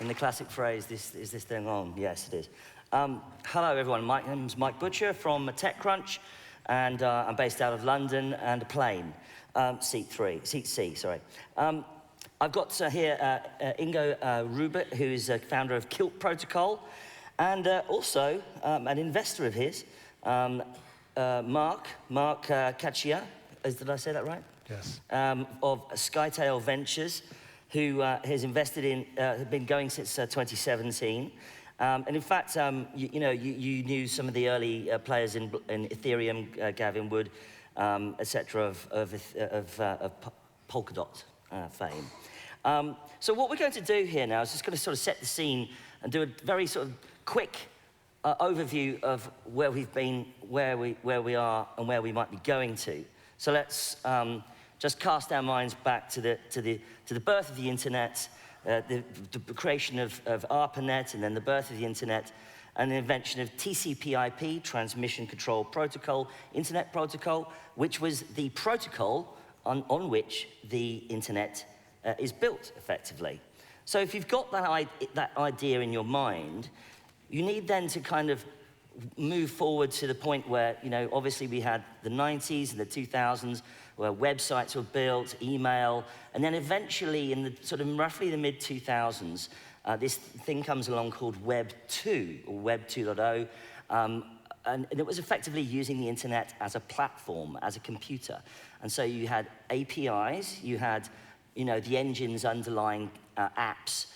In the classic phrase, is this thing on? Yes, it is. Hello, everyone. My name's Mike Butcher from TechCrunch, and I'm based out of London and a plane. Seat C, sorry. I've got here Ingo Rübe, who's a founder of KILT Protocol, and also an investor of his, Mark Cachia. Did I say that right? Yes. Of Scytale Ventures, who has invested in, been going since 2017. And in fact, you knew some of the early players in Ethereum, Gavin Wood, etc., of Polkadot fame. So what we're going to do here now is just going to sort of set the scene and do a very sort of quick overview of where we've been, where we are, and where we might be going to. So let's just cast our minds back to the birth of the internet, the creation of ARPANET, and then the birth of the internet, and the invention of TCP/IP, Transmission Control Protocol, Internet Protocol, which was the protocol on which the internet is built, effectively. So if you've got that idea in your mind, you need then to kind of move forward to the point where, obviously we had the 90s and the 2000s, where websites were built, email, and then eventually in the sort of roughly the mid-2000s, this thing comes along called Web 2, or Web 2.0, and it was effectively using the internet as a platform, as a computer. And so you had APIs, you had, the engines underlying apps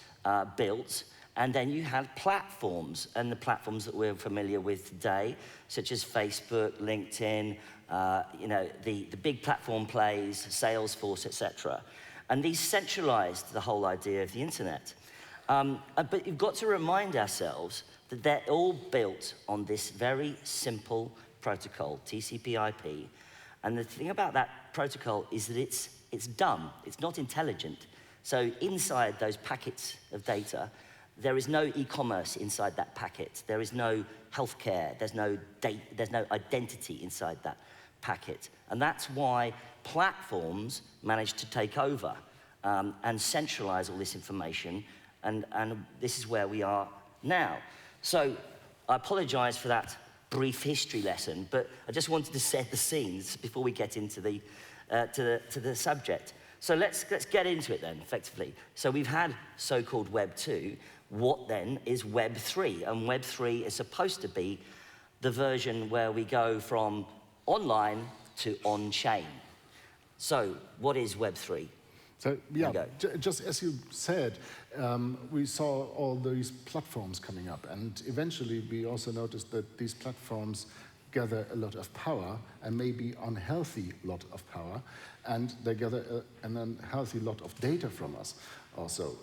built, and then you had platforms, and the platforms that we're familiar with today, such as Facebook, LinkedIn, the big platform plays, Salesforce, etc. And these centralized the whole idea of the internet. But you've got to remind ourselves that they're all built on this very simple protocol, TCP/IP. And the thing about that protocol is that it's dumb, it's not intelligent. So inside those packets of data, there is no e-commerce inside that packet. There is no healthcare. There's no identity inside that packet. And that's why platforms managed to take over and centralize all this information. And this is where we are now. So I apologize for that brief history lesson, but I just wanted to set the scenes before we get into the to the subject. So let's get into it then, effectively. So we've had so-called Web 2. What then is Web 3? And Web 3 is supposed to be the version where we go from online to on-chain. So what is Web 3? So yeah, just as you said, we saw all these platforms coming up, and eventually we also noticed that these platforms gather a lot of power, and maybe unhealthy lot of power, and they gather an unhealthy lot of data from us also.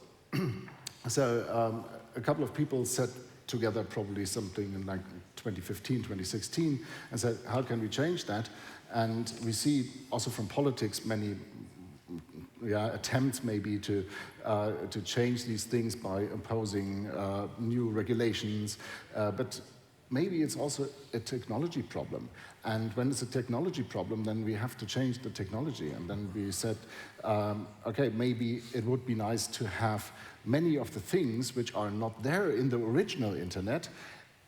So a couple of people set together probably something in like 2015, 2016, and said, how can we change that? And we see also from politics many attempts maybe to change these things by imposing new regulations, but maybe it's also a technology problem. And when it's a technology problem, then we have to change the technology. And then we said, okay, maybe it would be nice to have many of the things which are not there in the original internet,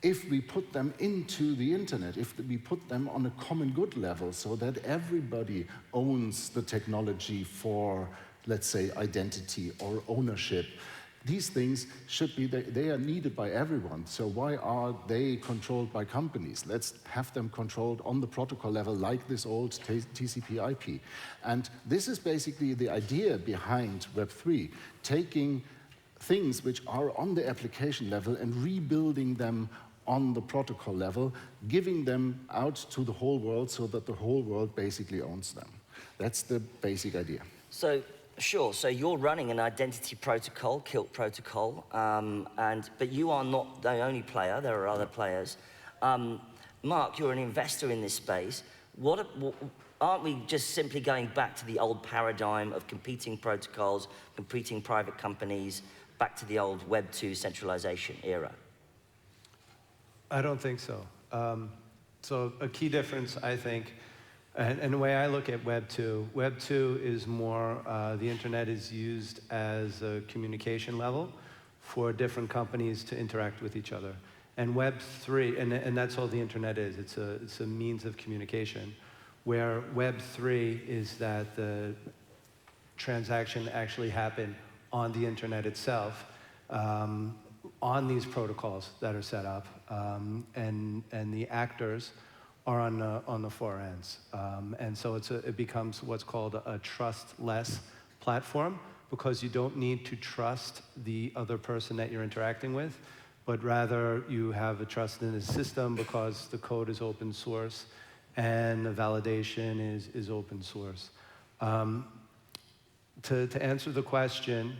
if we put them into the internet, if we put them on a common good level, so that everybody owns the technology for, let's say, identity or ownership. These things should be, they are needed by everyone, so why are they controlled by companies? Let's have them controlled on the protocol level, like this old TCP/IP. And this is basically the idea behind Web3, taking things which are on the application level and rebuilding them on the protocol level, giving them out to the whole world so that the whole world basically owns them. That's the basic idea. So, sure, so you're running an identity protocol, KILT Protocol, but you are not the only player, there are other players. Mark, you're an investor in this space. Aren't we just simply going back to the old paradigm of competing protocols, competing private companies, back to the old Web 2 centralization era? I don't think so. So a key difference, I think, And the way I look at Web 2, Web 2 is more, the internet is used as a communication level for different companies to interact with each other. And Web 3, and that's all the internet is, it's a means of communication, where Web 3 is that the transaction actually happened on the internet itself, on these protocols that are set up, and the actors are on the far ends. And so it becomes what's called a trustless platform, because you don't need to trust the other person that you're interacting with, but rather you have a trust in the system because the code is open source and the validation is open source. To answer the question,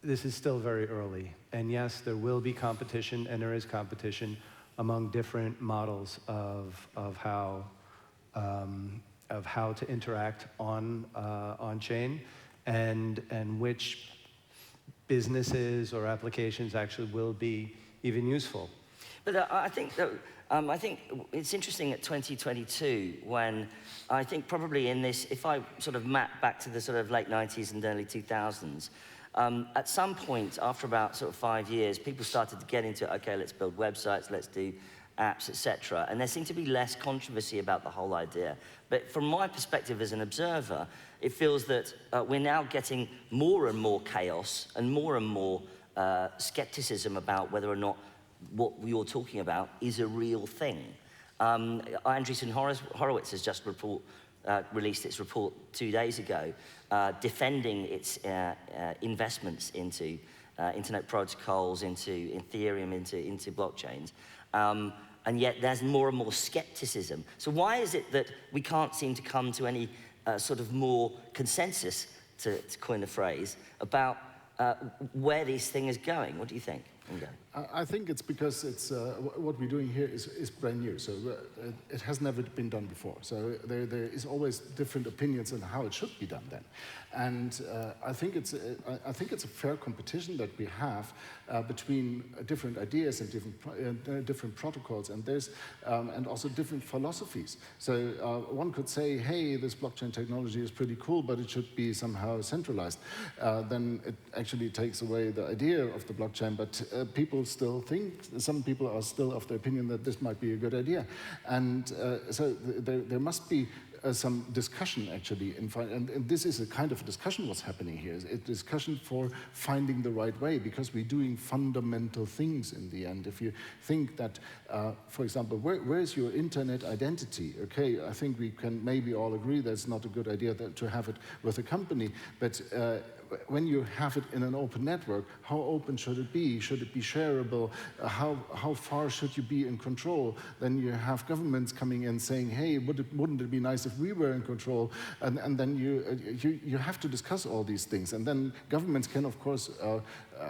this is still very early. And yes, there will be competition, and there is competition among different models of how to interact on chain, and which businesses or applications actually will be even useful. But I think that I think it's interesting at 2022 when I think probably in this, if I sort of map back to the sort of late 90s and early 2000s, at some point after about sort of 5 years, people started to get into, okay, let's build websites, let's do apps, etc. And there seemed to be less controversy about the whole idea. But from my perspective as an observer, it feels that we're now getting more and more chaos and more skepticism about whether or not what you're talking about is a real thing. Andreessen Horowitz has just released its report 2 days ago, defending its investments into internet protocols, into Ethereum, into blockchains. And yet there's more and more skepticism. So why is it that we can't seem to come to any sort of more consensus, to coin a phrase, about where this thing is going? What do you think, Ingo? I think it's because it's what we're doing here is brand new. So it has never been done before. So there is always different opinions on how it should be done then. And I think it's a fair competition that we have between different ideas and different protocols, and there's and also different philosophies. So one could say, hey, this blockchain technology is pretty cool, but it should be somehow centralized. Then it actually takes away the idea of the blockchain, but people still think, some people are still of the opinion that this might be a good idea. And so there must be some discussion actually, and this is a kind of discussion what's happening here. It's a discussion for finding the right way, because we're doing fundamental things in the end. If you think that, for example, where's your internet identity? Okay, I think we can maybe all agree that it's not a good idea to have it with a company, but when you have it in an open network, how open should it be? Should it be shareable? How far should you be in control? Then you have governments coming in saying, hey, wouldn't it be nice if we were in control? And then you have to discuss all these things. And then governments can, of course,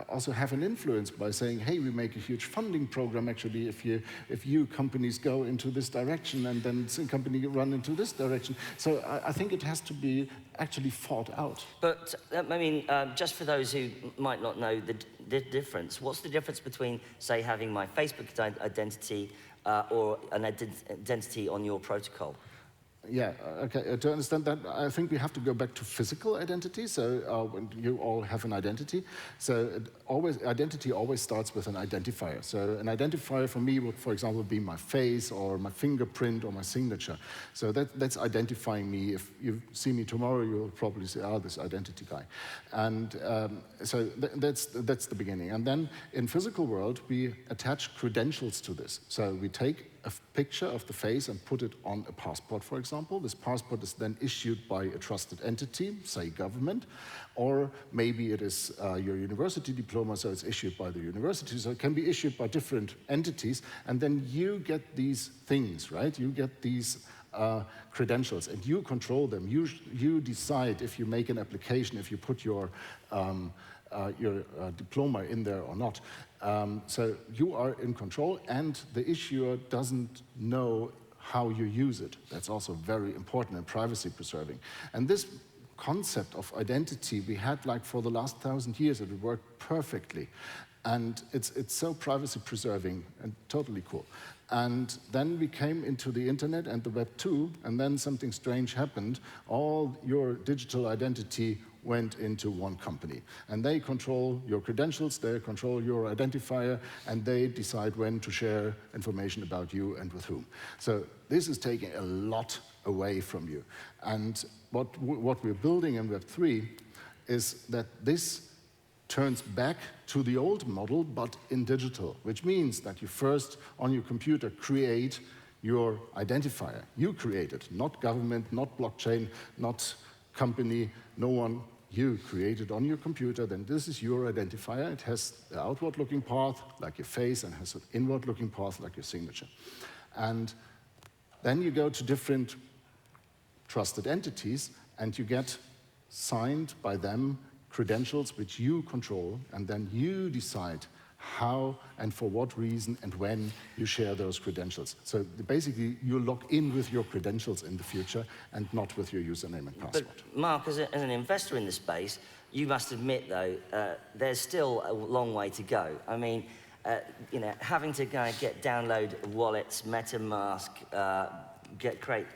also have an influence by saying, hey, we make a huge funding program actually if you companies go into this direction, and then some company run into this direction. So I think it has to be actually fought out. But I mean, just for those who might not know the difference, what's the difference between, say, having my Facebook identity or an identity on your protocol? Yeah, okay, to understand that, I think we have to go back to physical identity. So when you all have an identity. So identity always starts with an identifier. So an identifier for me would, for example, be my face or my fingerprint or my signature. So that's identifying me. If you see me tomorrow, you'll probably say, oh, this identity guy. And so that's the beginning. And then in physical world, we attach credentials to this. So we take a picture of the face and put it on a passport, for example. This passport is then issued by a trusted entity, say government, or maybe it is your university diploma, so it's issued by the university. So it can be issued by different entities, and then you get these things, right? You get these credentials, and you control them. You decide if you make an application, if you put your diploma in there or not. So you are in control, and the issuer doesn't know how you use it. That's also very important and privacy preserving. And this concept of identity we had like for the last 1,000 years, it worked perfectly. And it's so privacy preserving and totally cool. And then we came into the internet and the Web 2, and then something strange happened. All your digital identity went into one company. And they control your credentials, they control your identifier, and they decide when to share information about you and with whom. So this is taking a lot away from you. And what we're building in Web 3 is that this turns back to the old model, but in digital, which means that you first, on your computer, create your identifier. You create it, not government, not blockchain, not company, no one. You create it on your computer, then this is your identifier. It has the outward-looking path, like your face, and has an inward-looking path, like your signature. And then you go to different trusted entities, and you get signed by them credentials which you control, and then you decide how and for what reason and when you share those credentials. So basically, you log in with your credentials in the future and not with your username and password. But Mark, as an investor in the space, you must admit, though, there's still a long way to go. I mean, you know, having to get download wallets, MetaMask, create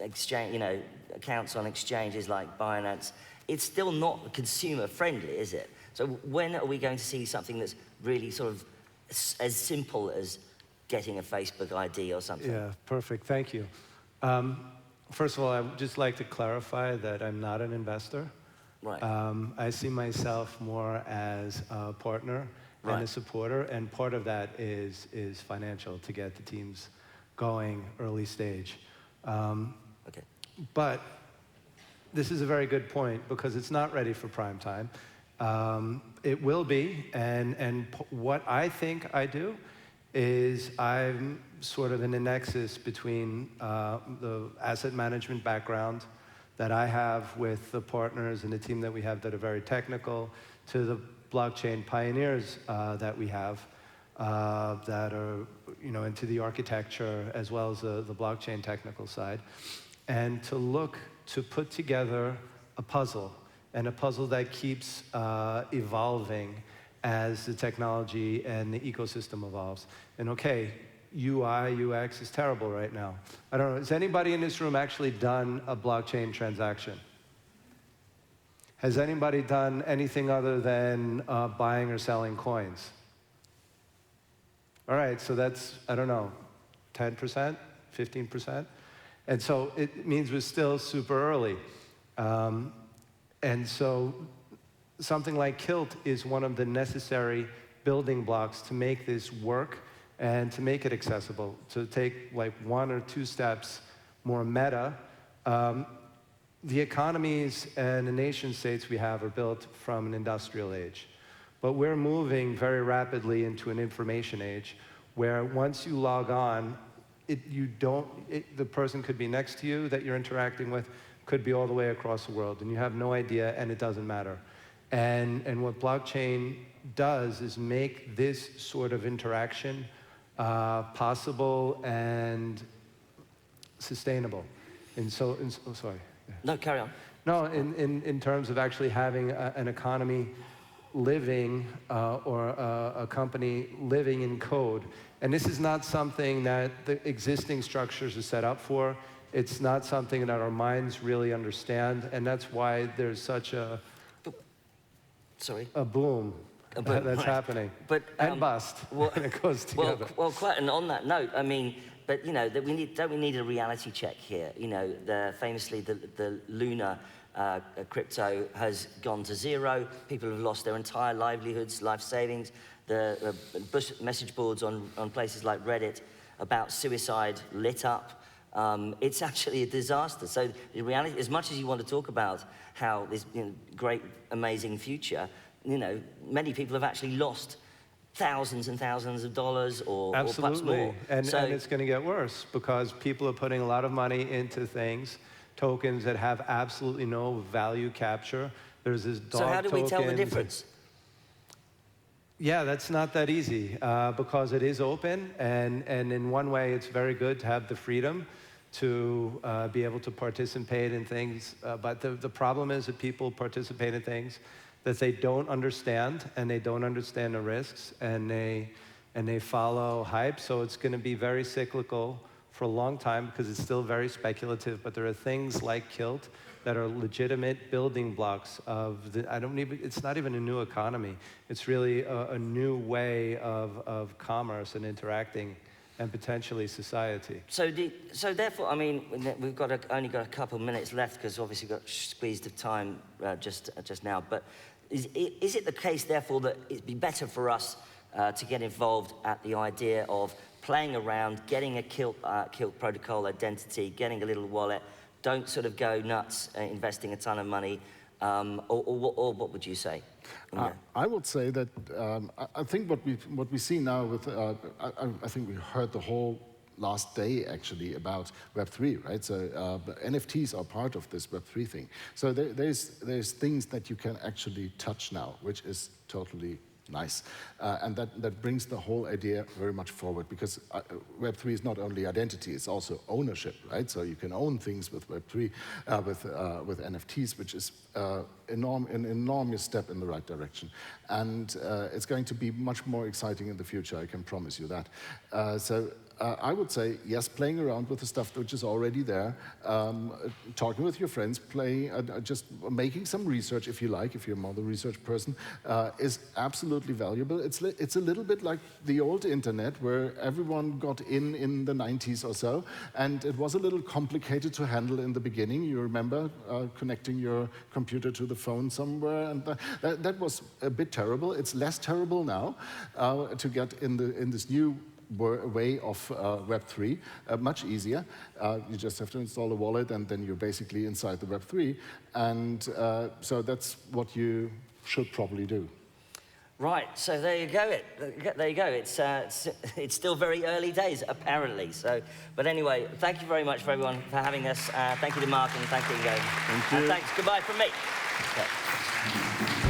exchange, you know, accounts on exchanges like Binance, it's still not consumer friendly, is it? So when are we going to see something that's really sort of as simple as getting a Facebook ID or something? Yeah, perfect, thank you. First of all, I would just like to clarify that I'm not an investor. Right. I see myself more as a partner and a supporter, and part of that is financial to get the teams going early stage. Okay. But this is a very good point because it's not ready for prime time. It will be, and what I think I do is I'm sort of in a nexus between the asset management background that I have with the partners and the team that we have that are very technical, to the blockchain pioneers that we have that are, you know, into the architecture as well as the blockchain technical side, and to look to put together a puzzle, and a puzzle that keeps evolving as the technology and the ecosystem evolves. And okay, UI, UX is terrible right now. I don't know, has anybody in this room actually done a blockchain transaction? Has anybody done anything other than buying or selling coins? All right, so that's, I don't know, 10%, 15%? And so it means we're still super early. And so something like KILT is one of the necessary building blocks to make this work and to make it accessible, to take like 1 or 2 steps more meta. The economies and the nation states we have are built from an industrial age. But we're moving very rapidly into an information age where once you log on, the person could be next to you that you're interacting with, could be all the way across the world, and you have no idea, and it doesn't matter. And what blockchain does is make this sort of interaction possible and sustainable. And so, oh, sorry. No, carry on. No, in terms of actually having an economy living or a company living in code. And this is not something that the existing structures are set up for. It's not something that our minds really understand, and that's why there's such a boom that's happening. But, and bust, and it goes together. Well, quite, and on that note, I mean, but you know, don't we need a reality check here? You know, famously the Luna crypto has gone to zero. People have lost their entire livelihoods, life savings. The message boards on places like Reddit about suicide lit up. It's actually a disaster. So the reality, as much as you want to talk about how this great, amazing future, you know, many people have actually lost thousands and thousands of dollars or perhaps more. And it's going to get worse because people are putting a lot of money into things, tokens that have absolutely no value capture. There's this dog token. So how do we tell the difference? Yeah, that's not that easy because it is open, and in one way it's very good to have the freedom to be able to participate in things, but the problem is that people participate in things that they don't understand, and they don't understand the risks, and they follow hype. So it's going to be very cyclical for a long time because it's still very speculative. But there are things like KILT that are legitimate building blocks of the, it's not even a new economy. It's really a new way of commerce and interacting, and potentially society. So therefore, I mean, we've only got a couple of minutes left because obviously we've got squeezed of time just now. But is it the case, therefore, that it'd be better for us to get involved at the idea of playing around, getting a KILT protocol identity, getting a little wallet, don't sort of go nuts investing a ton of money, or what would you say? I would say that I think what we see now with I think we heard the whole last day actually about Web3, right? So NFTs are part of this Web3 thing. So there's things that you can actually touch now, which is totally nice. And that brings the whole idea very much forward, because Web3 is not only identity, it's also ownership, right? So you can own things with Web3, with NFTs, which is an enormous step in the right direction. And it's going to be much more exciting in the future, I can promise you that. I would say, yes, playing around with the stuff which is already there, talking with your friends, just making some research, if you like, if you're more the research person, is absolutely valuable. It's a little bit like the old internet, where everyone got in the 90s or so, and it was a little complicated to handle in the beginning. You remember connecting your computer to the phone somewhere, and that was a bit terrible. It's less terrible now to get in this new way of Web3, much easier. You just have to install a wallet, and then you're basically inside the Web3. And so that's what you should probably do. Right, so there you go. There you go. It's still very early days, apparently. So, but anyway, thank you very much for everyone for having us. Thank you to Mark, and thank you, Ingo. Thank you. And thanks. Goodbye from me. Okay.